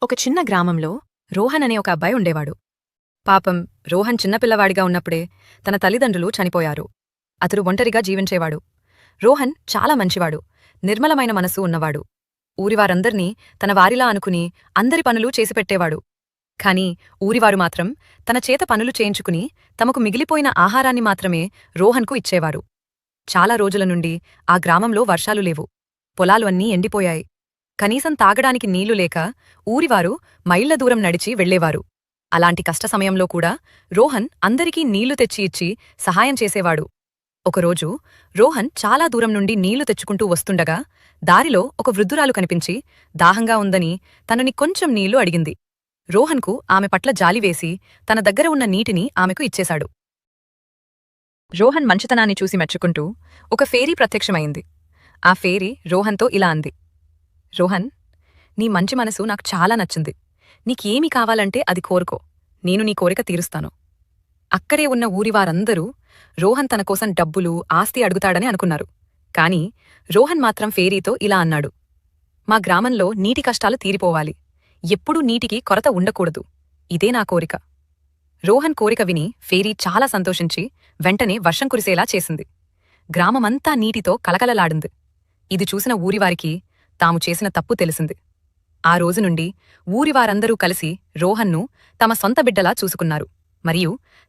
ఒక చిన్న గ్రామంలో రోహన్ అనే ఒక అబ్బాయి ఉండేవాడు. పాపం రోహన్ చిన్నపిల్లవాడిగా ఉన్నప్పుడే తన తల్లిదండ్రులు చనిపోయారు. అతడు ఒంటరిగా జీవించేవాడు. రోహన్ చాలా మంచివాడు, నిర్మలమైన మనసు ఉన్నవాడు. ఊరివారందర్నీ తన వారిలా అనుకుని అందరి పనులు చేసిపెట్టేవాడు. కాని ఊరివారు మాత్రం తన చేత పనులు చేయించుకుని తమకు మిగిలిపోయిన ఆహారాన్ని మాత్రమే రోహన్కు ఇచ్చేవారు. చాలా రోజుల నుండి ఆ గ్రామంలో వర్షాలు లేవు. పొలాలు అన్నీ ఎండిపోయాయి. కనీసం తాగడానికి నీళ్లు లేక ఊరివారు మైళ్ల దూరం నడిచి వెళ్లేవారు. అలాంటి కష్ట సమయంలో కూడా రోహన్ అందరికీ నీళ్లు తెచ్చి ఇచ్చి సహాయం చేసేవాడు. ఒకరోజు రోహన్ చాలా దూరం నుండి నీళ్లు తెచ్చుకుంటూ వస్తుండగా దారిలో ఒక వృద్ధురాలు కనిపించి దాహంగా ఉందని తనని కొంచెం నీళ్లు అడిగింది. రోహన్కు ఆమె పట్ల జాలివేసి తన దగ్గర ఉన్న నీటిని ఆమెకు ఇచ్చేశాడు. రోహన్ మంచితనాన్ని చూసి మెచ్చుకుంటూ ఒక ఫేరీ ప్రత్యక్షమైంది. ఆ ఫేరీ రోహన్తో ఇలా అంది: రోహన్, నీ మంచి మనసు నాకు చాలా నచ్చింది. నీకేమి కావాలంటే అది కోరుకో, నేను నీ కోరిక తీరుస్తాను. అక్కడే ఉన్న ఊరివారందరూ రోహన్ తనకోసం డబ్బులు, ఆస్తి అడుగుతాడని అనుకున్నారు. కాని రోహన్ మాత్రం ఫేరీతో ఇలా అన్నాడు: మా గ్రామంలో నీటి కష్టాలు తీరిపోవాలి. ఎప్పుడూ నీటికి కొరత ఉండకూడదు. ఇదే నా కోరిక. రోహన్ కోరిక విని ఫేరీ చాలా సంతోషించి వెంటనే వర్షం కురిసేలా చేసింది. గ్రామమంతా నీటితో కలకలలాడింది. ఇది చూసిన ఊరివారికి తాము చేసిన తప్పు తెలిసింది. ఆ రోజు నుండి ఊరివారందరూ కలిసి రోహన్ను తమ సొంత బిడ్డలా చూసుకున్నారు. మరియు